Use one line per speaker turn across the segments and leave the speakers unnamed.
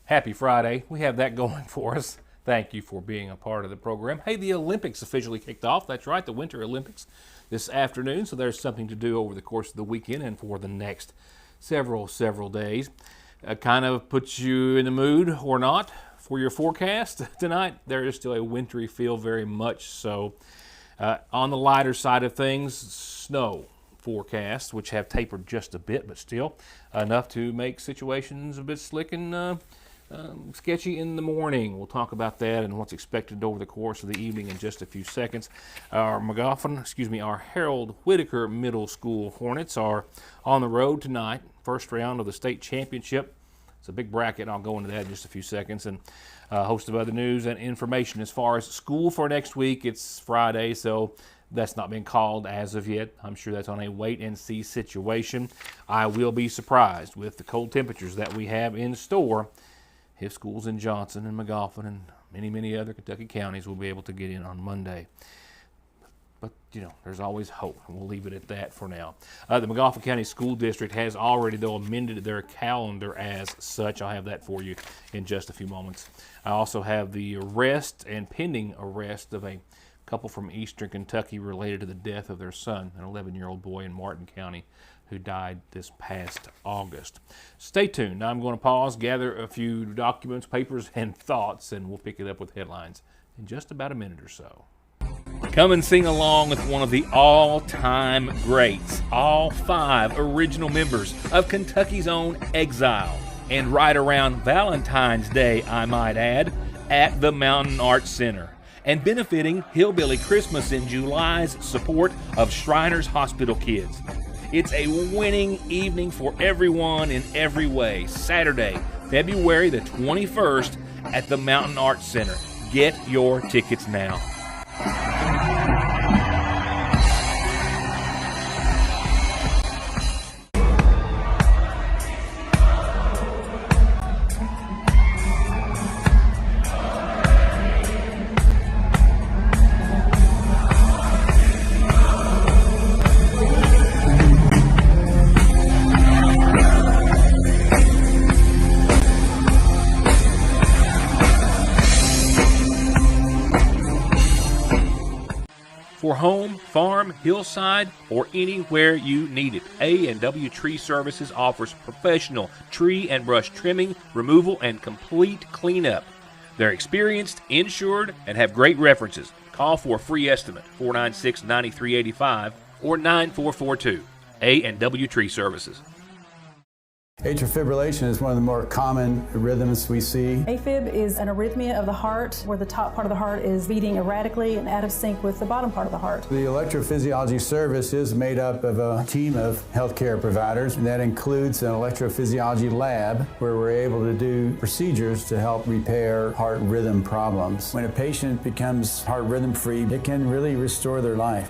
Happy Friday. We have that going for us. Thank you for being a part of the program. Hey, the Olympics officially kicked off. That's right, the Winter Olympics this afternoon. So there's something to do over the course of the weekend and for the next several days. Kind of puts you in the mood or not for your forecast tonight. There is still a wintry feel, very much so. On the lighter side of things, snow forecasts, which have tapered just a bit, but still enough to make situations a bit slick and sketchy in the morning. We'll talk about that and what's expected over the course of the evening in just a few seconds. Our Harold Whitaker Middle School Hornets are on the road tonight, first round of the state championship. It's a big bracket. I'll go into that in just a few seconds, and a host of other news and information. As far as school for next week, it's Friday, so that's not been called as of yet. I'm sure that's on a wait-and-see situation. I will be surprised with the cold temperatures that we have in store if schools in Johnson and McGoffin and many other Kentucky counties will be able to get in on Monday. But, there's always hope, and we'll leave it at that for now. The McGoffin County School District has already, though, amended their calendar as such. I'll have that for you in just a few moments. I also have the arrest and pending arrest of a couple from eastern Kentucky related to the death of their son, an 11-year-old boy in Martin County who died this past August. Stay tuned. Now I'm going to pause, gather a few documents, papers, and thoughts, and we'll pick it up with headlines in just about a minute or so. Come and sing along with one of the all-time greats, all 5 original members of Kentucky's own Exile, and right around Valentine's Day, I might add, at the Mountain Arts Center, and benefiting Hillbilly Christmas in July's support of Shriners Hospital Kids. It's a winning evening for everyone in every way. Saturday, February the 21st at the Mountain Arts Center. Get your tickets now. For home, farm, hillside, or anywhere you need it, A&W Tree Services offers professional tree and brush trimming, removal, and complete cleanup. They're experienced, insured, and have great references. Call for a free estimate, 496-9385 or 9442. A&W Tree Services.
Atrial fibrillation is one of the more common rhythms we see.
AFib is an arrhythmia of the heart where the top part of the heart is beating erratically and out of sync with the bottom part of the heart.
The electrophysiology service is made up of a team of healthcare providers, and that includes an electrophysiology lab where we're able to do procedures to help repair heart rhythm problems. When a patient becomes heart rhythm free, it can really restore their life.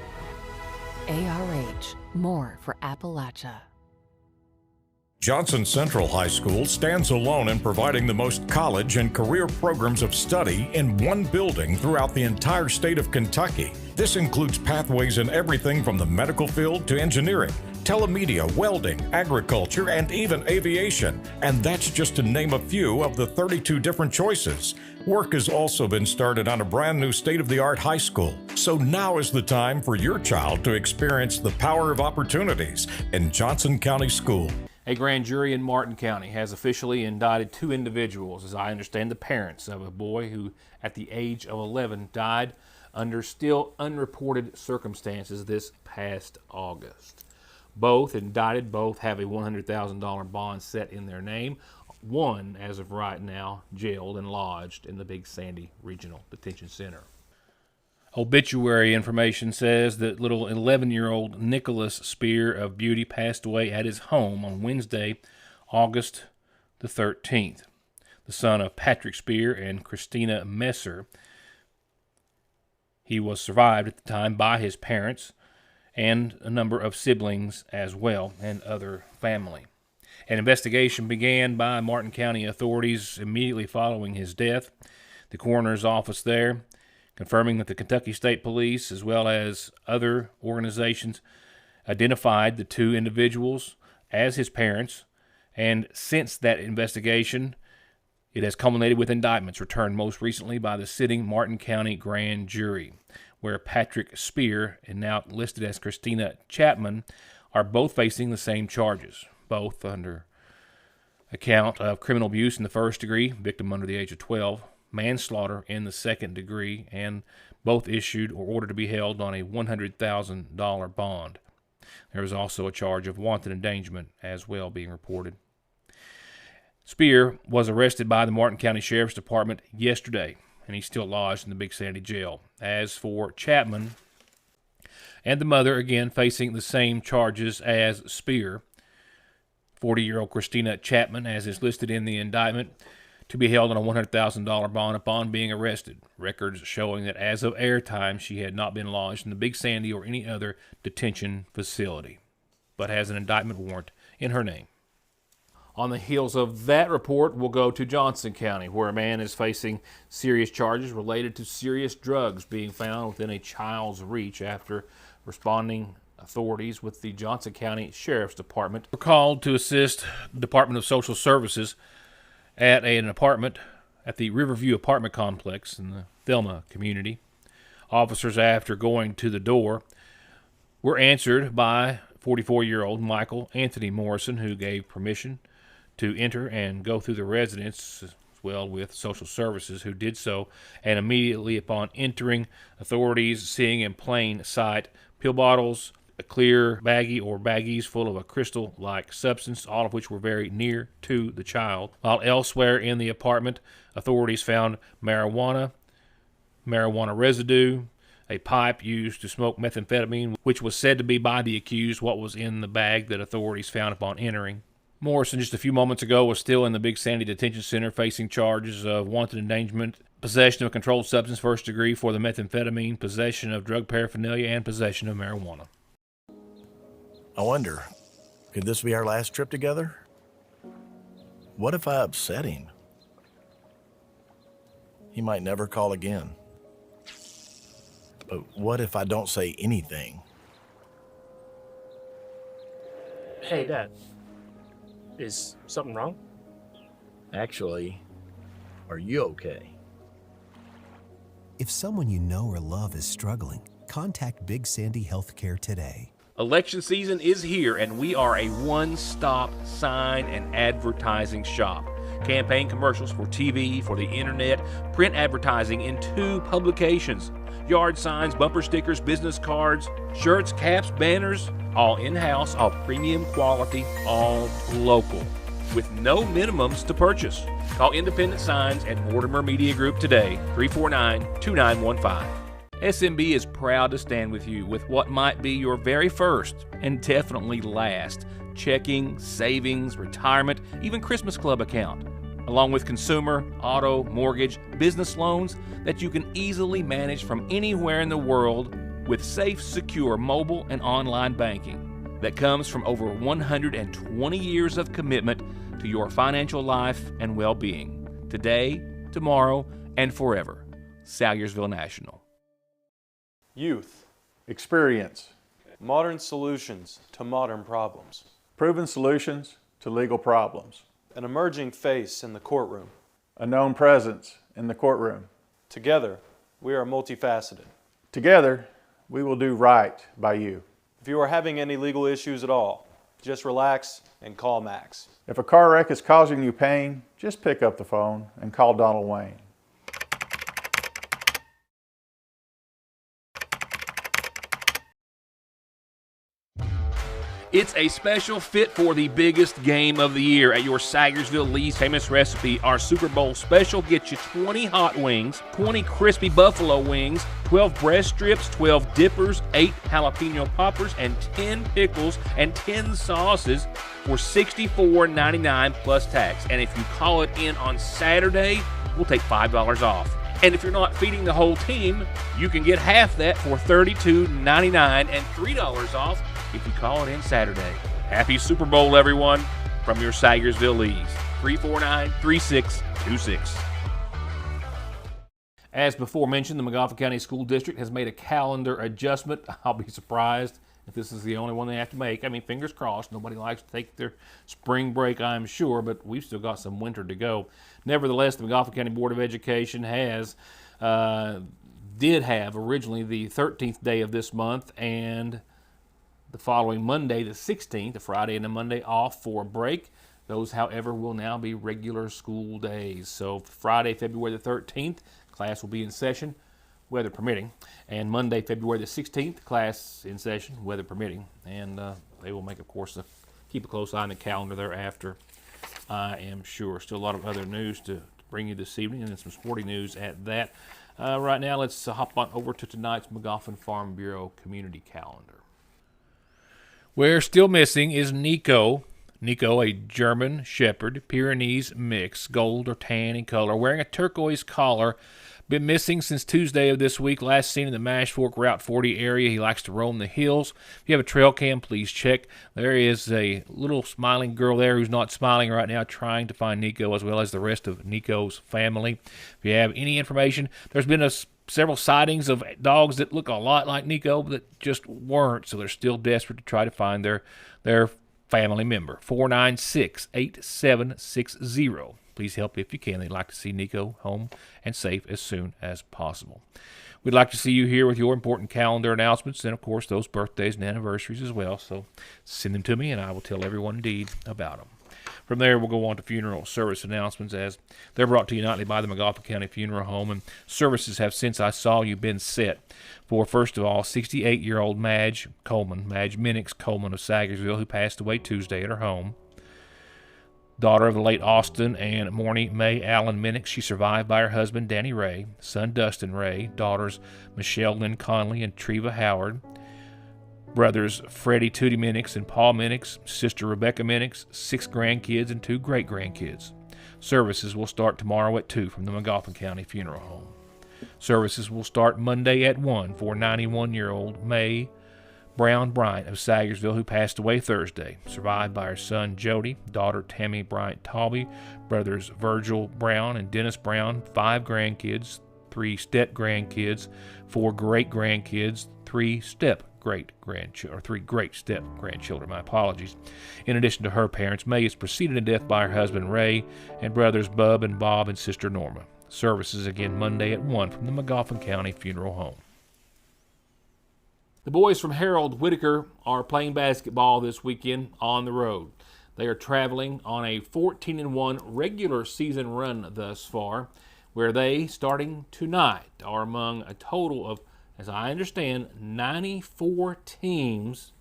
ARH, more for Appalachia.
Johnson Central High School stands alone in providing the most college and career programs of study in one building throughout the entire state of Kentucky. This includes pathways in everything from the medical field to engineering, telemedia, welding, agriculture, and even aviation. And that's just to name a few of the 32 different choices. Work has also been started on a brand new state-of-the-art high school. So now is the time for your child to experience the power of opportunities in Johnson County School.
A grand jury in Martin County has officially indicted 2 individuals, as I understand, the parents of a boy who, at the age of 11, died under still unreported circumstances this past August. Both indicted, both have a $100,000 bond set in their name. One, as of right now, jailed and lodged in the Big Sandy Regional Detention Center. Obituary information says that little 11-year-old Nicholas Spear of Beauty passed away at his home on Wednesday, August the 13th. The son of Patrick Spear and Christina Messer. He was survived at the time by his parents and a number of siblings as well and other family. An investigation began by Martin County authorities immediately following his death. The coroner's office there confirming that the Kentucky State Police, as well as other organizations, identified the 2 individuals as his parents, and since that investigation, It has culminated with indictments returned most recently by the sitting Martin County grand jury, where Patrick Spear and now listed as Christina Chapman are both facing the same charges, both under account of criminal abuse in the first degree, victim under the age of 12, manslaughter in the second degree, and both issued or ordered to be held on a $100,000 bond. There is also a charge of wanton endangerment as well being reported. Spear was arrested by the Martin County Sheriff's Department yesterday, and he's still lodged in the Big Sandy Jail. As for Chapman and the mother, again facing the same charges as Spear, 40-year-old Christina Chapman, as is listed in the indictment, to be held on a $100,000 bond upon being arrested. Records showing that as of airtime, she had not been lodged in the Big Sandy or any other detention facility, but has an indictment warrant in her name. On the heels of that report, we'll go to Johnson County, where a man is facing serious charges related to serious drugs being found within a child's reach after responding authorities with the Johnson County Sheriff's Department were called to assist the Department of Social Services at an apartment at the Riverview apartment complex in the Thelma community. Officers, after going to the door, were answered by 44-year-old Michael Anthony Morrison, who gave permission to enter and go through the residence, as well with social services, who did so. And immediately upon entering, authorities seeing in plain sight pill bottles, a clear baggie or baggies full of a crystal-like substance, all of which were very near to the child. While elsewhere in the apartment, authorities found marijuana residue, a pipe used to smoke methamphetamine, which was said to be by the accused what was in the bag that authorities found upon entering. Morrison, just a few moments ago, was still in the Big Sandy Detention Center facing charges of wanton endangerment, possession of a controlled substance first degree for the methamphetamine, possession of drug paraphernalia, and possession of marijuana.
I wonder, could this be our last trip together? What if I upset him? He might never call again. But what if I don't say anything?
Hey, Dad. Is something wrong?
Actually, are you okay?
If someone you know or love is struggling, contact Big Sandy Healthcare today.
Election season is here, and we are a one-stop sign and advertising shop. Campaign commercials for TV, for the internet, print advertising in 2 publications, yard signs, bumper stickers, business cards, shirts, caps, banners, all in-house, all premium quality, all local, with no minimums to purchase. Call Independent Signs and Mortimer Media Group today, 349-2915. SMB is proud to stand with you with what might be your very first and definitely last checking, savings, retirement, even Christmas Club account, along with consumer, auto, mortgage, business loans that you can easily manage from anywhere in the world with safe, secure mobile and online banking that comes from over 120 years of commitment to your financial life and well-being, today, tomorrow, and forever. Salyersville National.
Youth.
Experience.
Modern solutions to modern problems.
Proven solutions to legal problems.
An emerging face in the courtroom.
A known presence in the courtroom.
Together, we are multifaceted.
Together, we will do right by you.
If you are having any legal issues at all, just relax and call Max.
If a car wreck is causing you pain, just pick up the phone and call Donald Wayne.
It's a special fit for the biggest game of the year at your Sagersville Lee's Famous Recipe. Our Super Bowl special gets you 20 hot wings, 20 crispy buffalo wings, 12 breast strips, 12 dippers, 8 jalapeno poppers, and 10 pickles and 10 sauces for $64.99 plus tax. And if you call it in on Saturday, we'll take $5 off. And if you're not feeding the whole team, you can get half that for $32.99 and $3 off if you call it in Saturday. Happy Super Bowl, everyone, from your Sagersville Lee's, 349-3626. As before mentioned, the Montgomery County School District has made a calendar adjustment. I'll be surprised if this is the only one they have to make. I mean, fingers crossed. Nobody likes to take their spring break, I'm sure, but we've still got some winter to go. Nevertheless, the McGoffin County Board of Education did have originally the 13th day of this month and the following Monday, the 16th, a Friday and a Monday off for a break. Those, however, will now be regular school days. So Friday, February the 13th, class will be in session, weather permitting. And Monday, February the 16th, class in session, weather permitting. And they will make, of course, keep a close eye on the calendar thereafter, I am sure. Still a lot of other news to bring you this evening, and then some sporting news at that. Right now, let's hop on over to tonight's McGoffin Farm Bureau community calendar. We're still missing is Nico. Nico, a German Shepherd, Pyrenees mix, gold or tan in color, wearing a turquoise collar. Been missing since Tuesday of this week. Last seen in the Mash Fork Route 40 area. He likes to roam the hills. If you have a trail cam, please check. There is a little smiling girl there who's not smiling right now, trying to find Nico as well as the rest of Nico's family. If you have any information, there's been several sightings of dogs that look a lot like Nico that just weren't, so they're still desperate to try to find their family member. 496-8760. Please help if you can. They'd like to see Nico home and safe as soon as possible. We'd like to see you here with your important calendar announcements and, of course, those birthdays and anniversaries as well. So send them to me, and I will tell everyone indeed about them. From there, we'll go on to funeral service announcements, as they're brought to you nightly by the McGoffin County Funeral Home, and services have, since I saw you, been set for, first of all, 68-year-old Madge Minix Coleman of Sagersville, who passed away Tuesday at her home. Daughter of the late Austin and Morny May Allen Minix, she survived by her husband Danny Ray, son Dustin Ray, daughters Michelle Lynn Conley and Treva Howard, brothers Freddie Tootie Minix and Paul Minix, sister Rebecca Minix, 6 grandkids and 2 great-grandkids. Services will start tomorrow at 2 from the McGoffin County Funeral Home. Services will start Monday at 1 for 91-year-old May Brown Bryant of Sagersville, who passed away Thursday, survived by her son Jody, daughter Tammy Bryant Talby, brothers Virgil Brown and Dennis Brown, 5 grandkids, 3 step-grandkids, 4 great-grandkids, 3 great-step-grandchildren, my apologies. In addition to her parents, May is preceded to death by her husband Ray and brothers Bub and Bob and sister Norma. Services again Monday at 1 from the McGoffin County Funeral Home. The boys from Harold Whitaker are playing basketball this weekend on the road. They are traveling on a 14-1 regular season run thus far, where they, starting tonight, are among a total of, as I understand, 94 teams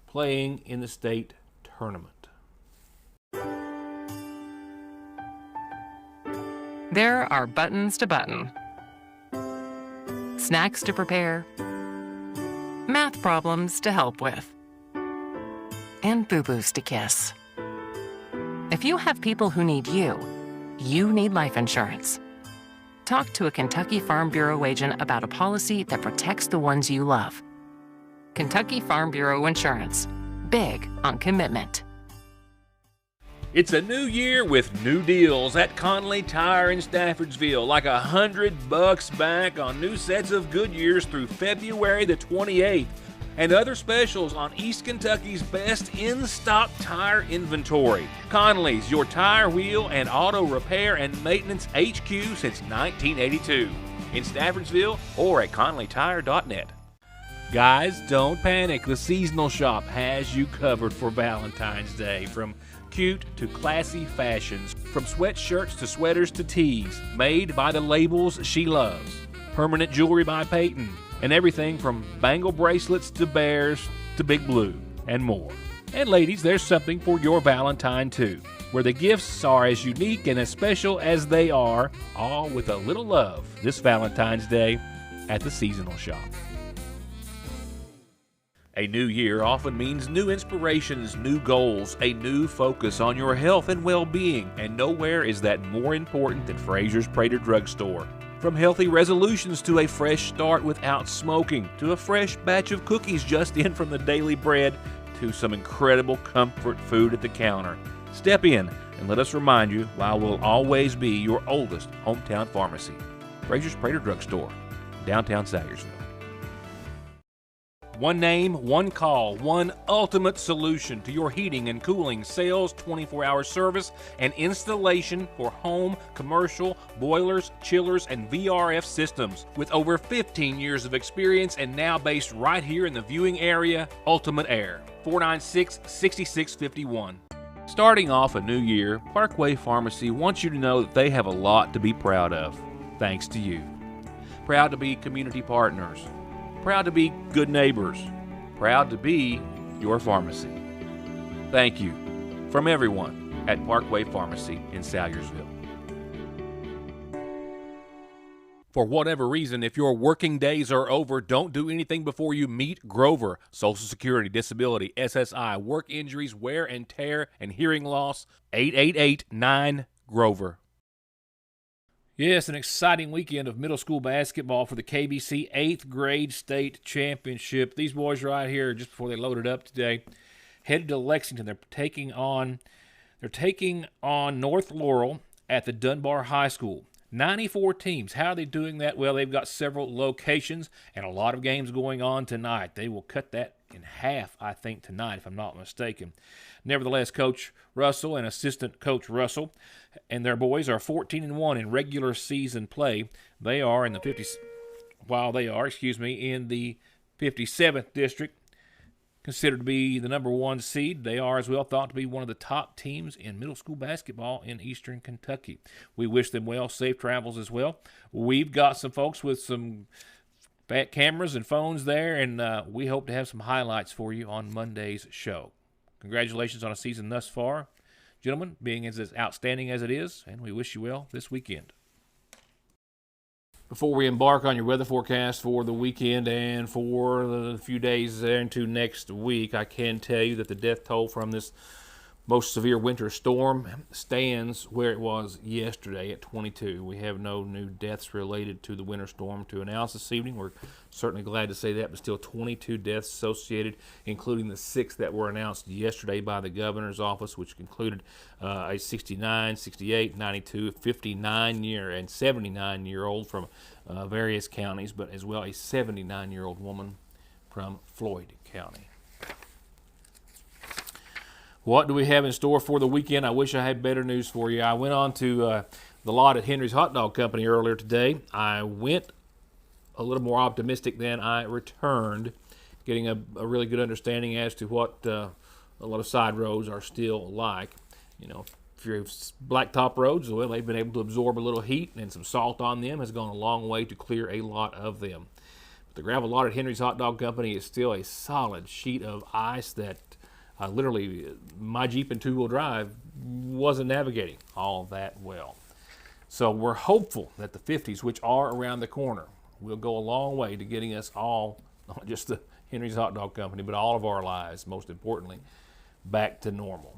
playing in the state tournament.
There are buttons to button, snacks to prepare, math problems to help with, and boo-boos to kiss. If you have people who need you, you need life insurance. Talk to a Kentucky Farm Bureau agent about a policy that protects the ones you love. Kentucky Farm Bureau Insurance. Big on commitment.
It's a new year with new deals at Conley Tire in Staffordsville, like $100 back on new sets of Goodyears through February the 28th, and other specials on East Kentucky's best in-stock tire inventory. Conley's, your tire, wheel, and auto repair and maintenance HQ since 1982. In Staffordsville or at conleytire.net. Guys, don't panic. The Seasonal Shop has you covered for Valentine's Day. From cute to classy fashions, from sweatshirts to sweaters to tees, made by the labels she loves. Permanent jewelry by Peyton, and everything from bangle bracelets to bears to Big Blue, and more. And ladies, there's something for your Valentine too, where the gifts are as unique and as special as they are, all with a little love this Valentine's Day at the Seasonal Shop. A new year often means new inspirations, new goals, a new focus on your health and well-being, and nowhere is that more important than Fraser's Prater Drugstore. From healthy resolutions to a fresh start without smoking, to a fresh batch of cookies just in from the daily bread, to some incredible comfort food at the counter. Step in and let us remind you why we'll always be your oldest hometown pharmacy. Fraser's Prater Drugstore, downtown Sagersville. One name, one call, one ultimate solution to your heating and cooling, sales, 24-hour service, and installation for home, commercial, boilers, chillers, and VRF systems. With over 15 years of experience and now based right here in the viewing area, Ultimate Air, 496-6651. Starting off a new year, Parkway Pharmacy wants you to know that they have a lot to be proud of, thanks to you. Proud to be community partners. Proud to be good neighbors. Proud to be your pharmacy. Thank you from everyone at Parkway Pharmacy in Salyersville. For whatever reason, if your working days are over, don't do anything before you meet Grover. Social Security, disability, SSI, work injuries, wear and tear, and hearing loss. 888-9-GROVER. Yes, an exciting weekend of middle school basketball for the KBC 8th grade state championship. These boys right here, just before they loaded up today, headed to Lexington. They're taking on North Laurel at the Dunbar High School. 94 teams. How are they doing that? Well, they've got several locations and a lot of games going on tonight. They will cut that in half, I think, tonight, if I'm not mistaken. Nevertheless, Coach Russell and Assistant Coach Russell and their boys are 14-1 in regular season play. They are in the in the 57th district, considered to be the number one seed. They are as well thought to be one of the top teams in middle school basketball in eastern Kentucky. We wish them well, safe travels as well. We've got some folks with some back cameras and phones there, and we hope to have some highlights for you on Monday's show. Congratulations on a season thus far, gentlemen, being as outstanding as it is, and we wish you well this weekend. Before we embark on your weather forecast for the weekend and for the few days there into next week, I can tell you that the death toll from this most severe winter storm stands where it was yesterday at 22. We have no new deaths related to the winter storm to announce this evening. We're certainly glad to say that, but still 22 deaths associated, including the 6 that were announced yesterday by the governor's office, which included a 69, 68, 92, 59-year and 79-year-old from various counties, but as well a 79-year-old woman from Floyd County. What do we have in store for the weekend? I wish I had better news for you. I went on to the lot at Henry's Hot Dog Company earlier today. I went a little more optimistic than I returned, getting a really good understanding as to what a lot of side roads are still like. You know, if you're blacktop roads, well, they've been able to absorb a little heat, and some salt on them has gone a long way to clear a lot of them. But the gravel lot at Henry's Hot Dog Company is still a solid sheet of ice that literally, my Jeep and two-wheel drive wasn't navigating all that well. So we're hopeful that the 50s, which are around the corner, will go a long way to getting us all, not just the Henry's Hot Dog Company, but all of our lives, most importantly, back to normal.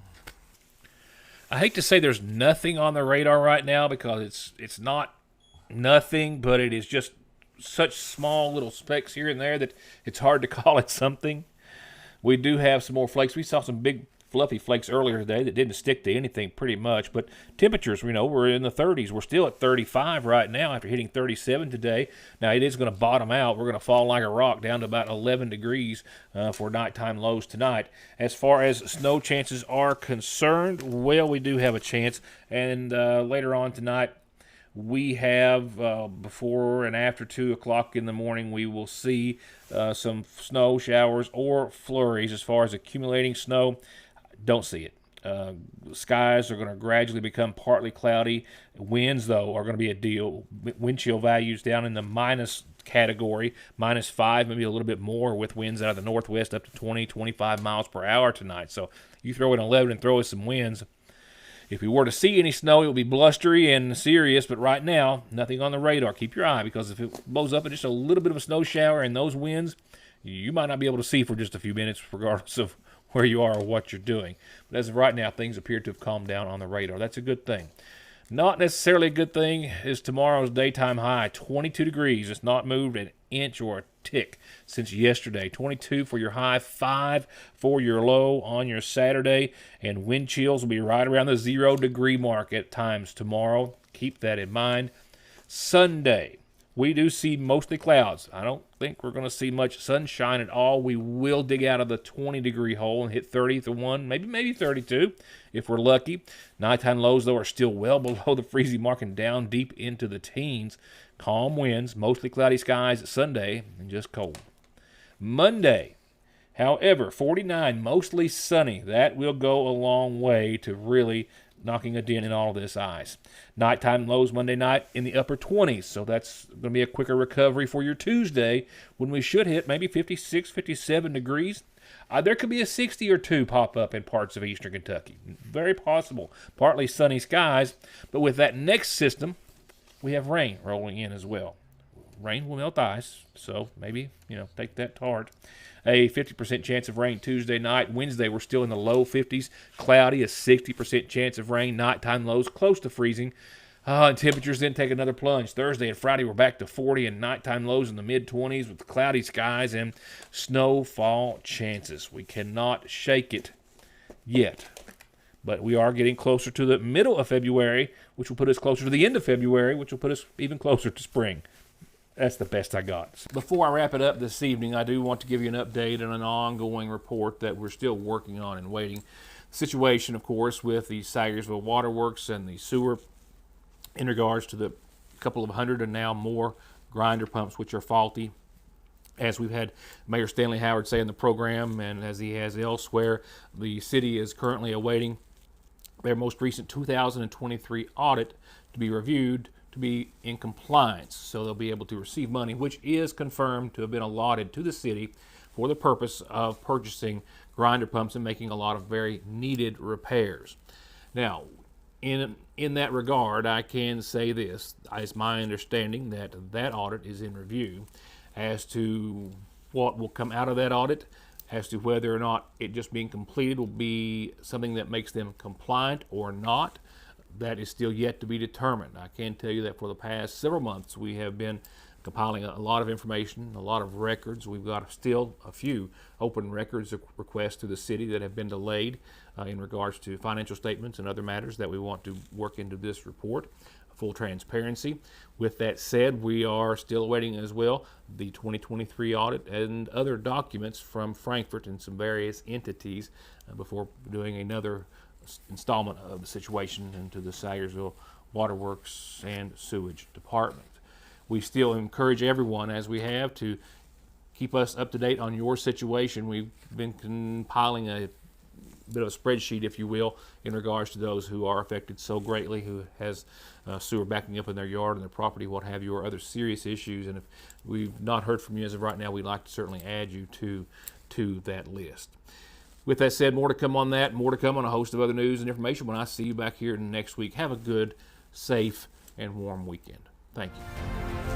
I hate to say there's nothing on the radar right now because it's not nothing, but it is just such small little specks here and there that it's hard to call it something. We do have some more flakes. We saw some big fluffy flakes earlier today that didn't stick to anything pretty much. But temperatures, we're in the 30s. We're still at 35 right now after hitting 37 today. Now, it is going to bottom out. We're going to fall like a rock down to about 11 degrees for nighttime lows tonight. As far as snow chances are concerned, well, we do have a chance. And later on tonight, we have before and after 2 o'clock in the morning, we will see some snow showers or flurries. As far as accumulating snow, don't see it. Skies are going to gradually become partly cloudy. Winds, though, are going to be a deal. Wind chill values down in the minus category, -5, maybe a little bit more, with winds out of the northwest up to 20, 25 miles per hour tonight. So you throw in 11 and throw in some winds. If we were to see any snow, it will be blustery and serious, but right now, nothing on the radar. Keep your eye, because if it blows up in just a little bit of a snow shower and those winds, you might not be able to see for just a few minutes, regardless of where you are or what you're doing. But as of right now, things appear to have calmed down on the radar. That's a good thing. Not necessarily a good thing is tomorrow's daytime high, 22 degrees. It's not moved an inch or a tick since yesterday. 22 for your high, 5 for your low on your Saturday, and wind chills will be right around the 0 degree mark at times tomorrow. Keep that in mind. Sunday, we do see mostly clouds. I don't think we're going to see much sunshine at all. We will dig out of the 20-degree hole and hit 31, maybe 32 if we're lucky. Nighttime lows, though, are still well below the freezing mark and down deep into the teens. Calm winds, mostly cloudy skies Sunday, and just cold. Monday, however, 49, mostly sunny. That will go a long way to really knocking a dent in all this ice. Nighttime lows Monday night in the upper 20s, so that's going to be a quicker recovery for your Tuesday when we should hit maybe 56, 57 degrees. There could be a 60 or 2 pop up in parts of eastern Kentucky. Very possible. Partly sunny skies, but with that next system, we have rain rolling in as well. Rain will melt ice, so maybe, take that to heart. A 50% chance of rain Tuesday night. Wednesday, we're still in the low 50s. Cloudy, a 60% chance of rain. Nighttime lows close to freezing. And temperatures then take another plunge. Thursday and Friday, we're back to 40 and nighttime lows in the mid-20s with cloudy skies and snowfall chances. We cannot shake it yet. But we are getting closer to the middle of February, which will put us closer to the end of February, which will put us even closer to spring. That's the best I got. Before I wrap it up this evening, I do want to give you an update on an ongoing report that we're still working on and waiting. The situation, of course, with the Sayersville Waterworks and the sewer in regards to the couple of hundred and now more grinder pumps which are faulty. As we've had Mayor Stanley Howard say in the program, and as he has elsewhere, the city is currently awaiting their most recent 2023 audit to be reviewed to be in compliance, so they'll be able to receive money, which is confirmed to have been allotted to the city for the purpose of purchasing grinder pumps and making a lot of very needed repairs. Now, in that regard, I can say this. It's my understanding that that audit is in review. As to what will come out of that audit, as to whether or not it just being completed will be something that makes them compliant or not, that is still yet to be determined. I can tell you that for the past several months we have been compiling a lot of information, a lot of records. We've got still a few open records requests to the city that have been delayed in regards to financial statements and other matters that we want to work into this report. Full transparency. With that said, we are still awaiting as well the 2023 audit and other documents from Frankfurt and some various entities before doing another installment of the situation into the Sayersville Waterworks and Sewage Department. We still encourage everyone, as we have, to keep us up to date on your situation. We've been compiling a bit of a spreadsheet, if you will, in regards to those who are affected so greatly, who has sewer backing up in their yard and their property, what have you, or other serious issues. And if we've not heard from you as of right now, we'd like to certainly add you to that list. With that said, more to come on that, more to come on a host of other news and information when I see you back here next week. Have a good, safe, and warm weekend. Thank you.